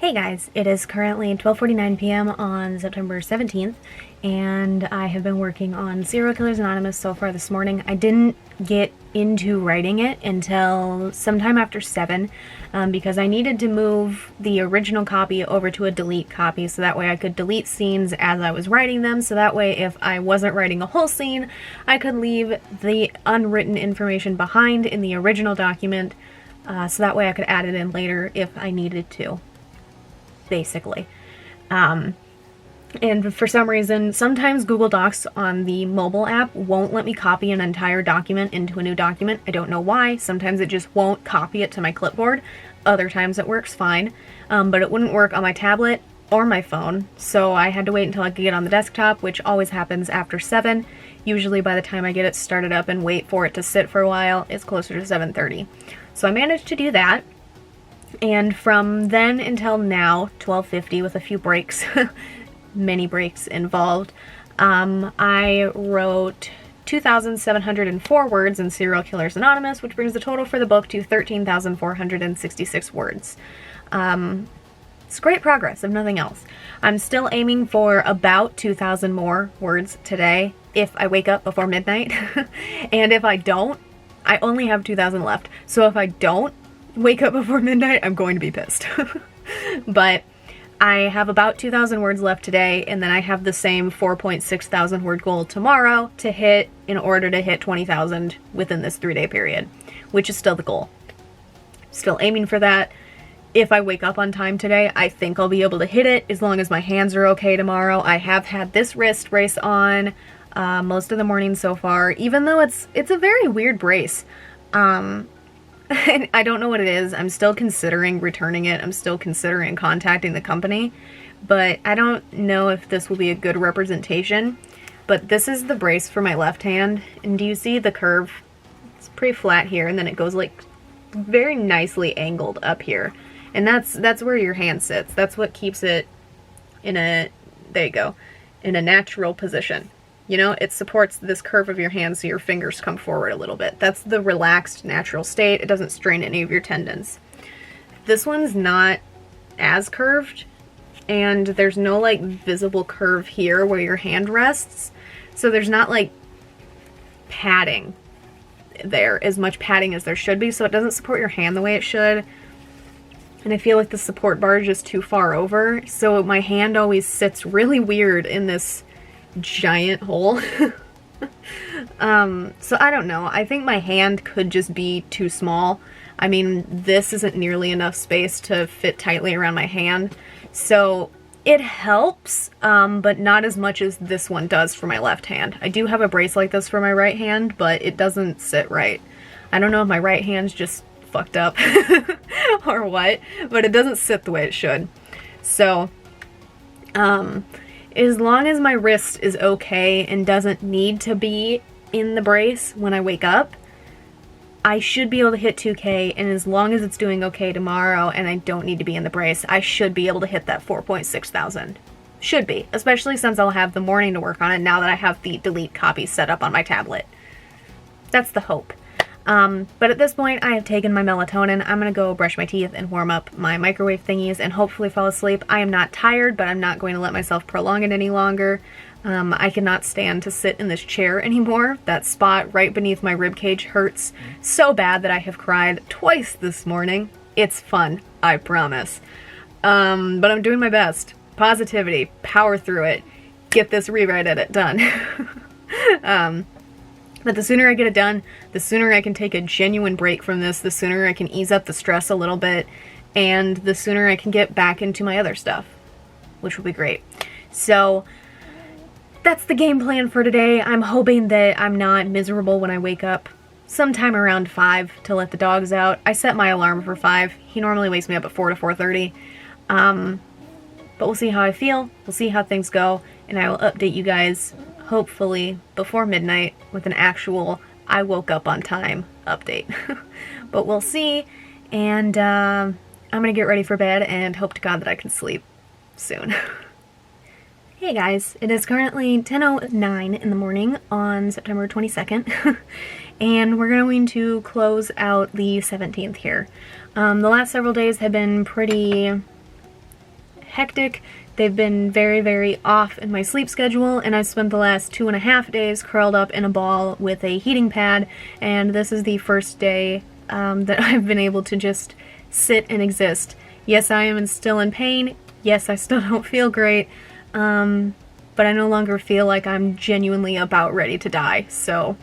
Hey guys, it is currently 12:49 p.m. on September 17th, and I have been working on Serial Killers Anonymous so far this morning. I didn't get into writing it until sometime after 7 because I needed to move the original copy over to a delete copy so that way I could delete scenes as I was writing them, so that way if I wasn't writing a whole scene, I could leave the unwritten information behind in the original document so that way I could add it in later if I needed to. Basically. And for some reason, sometimes Google Docs on the mobile app won't let me copy an entire document into a new document. I don't know why. Sometimes it just won't copy it to my clipboard. Other times it works fine. But it wouldn't work on my tablet or my phone, so I had to wait until I could get on the desktop, which always happens after 7. Usually by the time I get it started up and wait for it to sit for a while, it's closer to 7:30. So I managed to do that. And from then until now, 12:50 with a few breaks, many breaks involved, I wrote 2,704 words in Serial Killers Anonymous, which brings the total for the book to 13,466 words. It's great progress, if nothing else. I'm still aiming for about 2,000 more words today if I wake up before midnight. And if I don't, I only have 2,000 left. So if I don't wake up before midnight, I'm going to be pissed. But I have about 2,000 words left today, and then I have the same 4.6 thousand word goal tomorrow to hit in order to hit 20,000 within this 3-day period, which is still the goal. Still aiming for that. If I wake up on time today, I think I'll be able to hit it as long as my hands are okay tomorrow. I have had this wrist brace on most of the morning so far, even though it's a very weird brace. I don't know what it is. I'm still considering returning it. I'm still considering contacting the company, but I don't know if this will be a good representation. But this is the brace for my left hand, and do you see the curve? It's pretty flat here, and then it goes like very nicely angled up here. And that's where your hand sits. That's what keeps it in a, there you go, in a natural position. You know, it supports this curve of your hand so your fingers come forward a little bit. That's the relaxed, natural state. It doesn't strain any of your tendons. This one's not as curved, and there's no, like, visible curve here where your hand rests. So there's not, like, padding there, as much padding as there should be, so it doesn't support your hand the way it should. And I feel like the support bar is just too far over, so my hand always sits really weird in this giant hole. So I don't know. I think my hand could just be too small. I mean, this isn't nearly enough space to fit tightly around my hand. So it helps, but not as much as this one does for my left hand. I do have a brace like this for my right hand, but it doesn't sit right. I don't know if my right hand's just fucked up or what, but it doesn't sit the way it should. So, as long as my wrist is okay and doesn't need to be in the brace when I wake up, I should be able to hit 2K, and as long as it's doing okay tomorrow and I don't need to be in the brace, I should be able to hit that 4.6 thousand. Should be, especially since I'll have the morning to work on it now that I have the delete copy set up on my tablet. That's the hope. But at this point, I have taken my melatonin. I'm gonna go brush my teeth and warm up my microwave thingies and hopefully fall asleep. I am not tired, but I'm not going to let myself prolong it any longer. I cannot stand to sit in this chair anymore. That spot right beneath my ribcage hurts so bad that I have cried twice this morning. It's fun, I promise. But I'm doing my best. Positivity, power through it, get this rewrite edit done. But the sooner I get it done, the sooner I can take a genuine break from this, the sooner I can ease up the stress a little bit, and the sooner I can get back into my other stuff, which will be great. So that's the game plan for today. I'm hoping that I'm not miserable when I wake up sometime around 5 to let the dogs out. I set my alarm for 5. He normally wakes me up at 4 to 4:30. But we'll see how I feel. We'll see how things go, and I will update you guys hopefully before midnight with an actual I woke up on time update. But we'll see, and I'm gonna get ready for bed and hope to God that I can sleep soon. Hey guys, it is currently 10:09 in the morning on September 22nd, and we're going to close out the 17th here. The last several days have been pretty hectic. They've been very, very off in my sleep schedule, and I've spent the last 2.5 days curled up in a ball with a heating pad, and this is the first day that I've been able to just sit and exist. Yes, I am still in pain. Yes, I still don't feel great, but I no longer feel like I'm genuinely about ready to die, so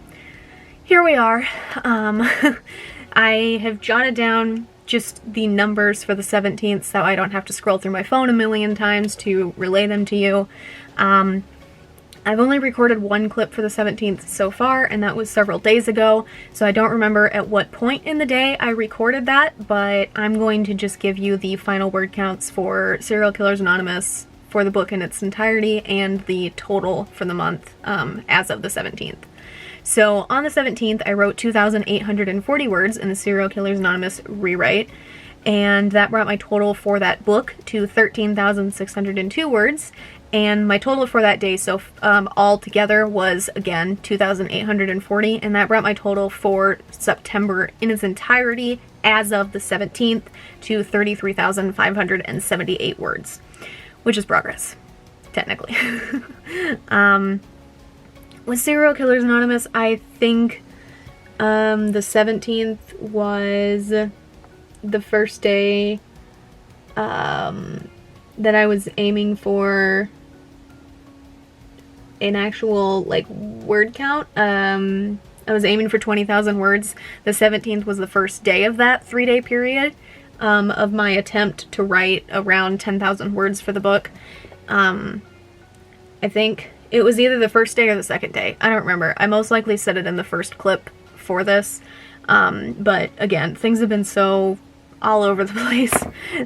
here we are. I have jotted down just the numbers for the 17th so I don't have to scroll through my phone a million times to relay them to you. I've only recorded one clip for the 17th so far, and that was several days ago, so I don't remember at what point in the day I recorded that, but I'm going to just give you the final word counts for Serial Killers Anonymous for the book in its entirety and the total for the month as of the 17th. So on the 17th, I wrote 2,840 words in the Serial Killers Anonymous rewrite, and that brought my total for that book to 13,602 words, and my total for that day so all together was, again, 2,840, and that brought my total for September in its entirety as of the 17th to 33,578 words, which is progress, technically. With Serial Killers Anonymous, I think the 17th was the first day that I was aiming for an actual, like, word count. I was aiming for 20,000 words. The 17th was the first day of that 3-day period of my attempt to write around 10,000 words for the book. I think it was either the first day or the second day. I don't remember. I most likely said it in the first clip for this. But again, things have been so all over the place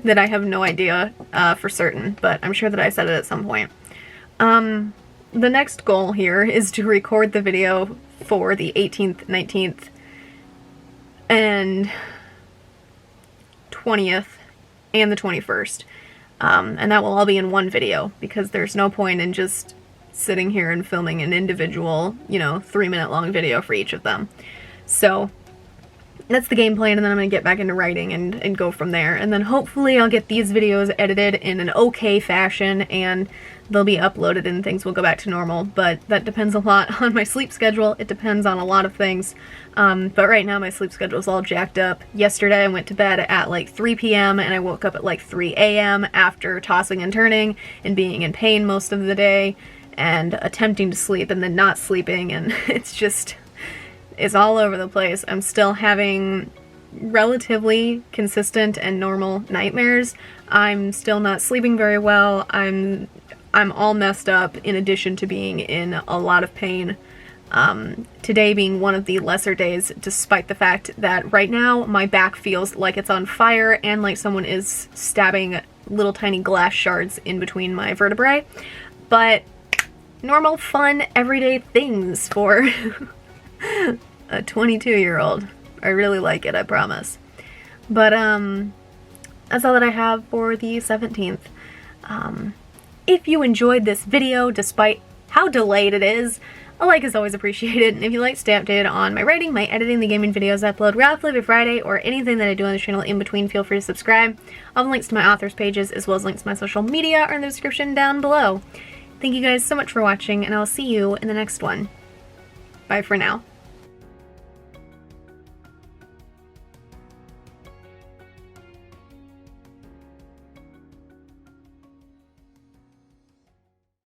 that I have no idea for certain, but I'm sure that I said it at some point. The next goal here is to record the video for the 18th, 19th, and 20th, and the 21st. And that will all be in one video, because there's no point in just sitting here and filming an individual, 3-minute long video for each of them. So that's the game plan, and then I'm going to get back into writing and go from there. And then hopefully I'll get these videos edited in an okay fashion, and they'll be uploaded and things will go back to normal. But that depends a lot on my sleep schedule. It depends on a lot of things. But right now my sleep schedule is all jacked up. Yesterday I went to bed at like 3 p.m. and I woke up at like 3 a.m. after tossing and turning and being in pain most of the day and attempting to sleep and then not sleeping, and it's all over the place. I'm still having relatively consistent and normal nightmares. I'm still not sleeping very well. I'm all messed up in addition to being in a lot of pain. Today being one of the lesser days, despite the fact that right now my back feels like it's on fire and like someone is stabbing little tiny glass shards in between my vertebrae. But normal, fun, everyday things for a 22-year-old. I really like it, I promise. But, that's all that I have for the 17th. If you enjoyed this video, despite how delayed it is, a like is always appreciated. And if you'd like to stay updated on my writing, my editing, the gaming videos I upload roughly every Friday, or anything that I do on this channel in between, feel free to subscribe. All the links to my authors pages, as well as links to my social media, are in the description down below. Thank you guys so much for watching, and I'll see you in the next one. Bye for now.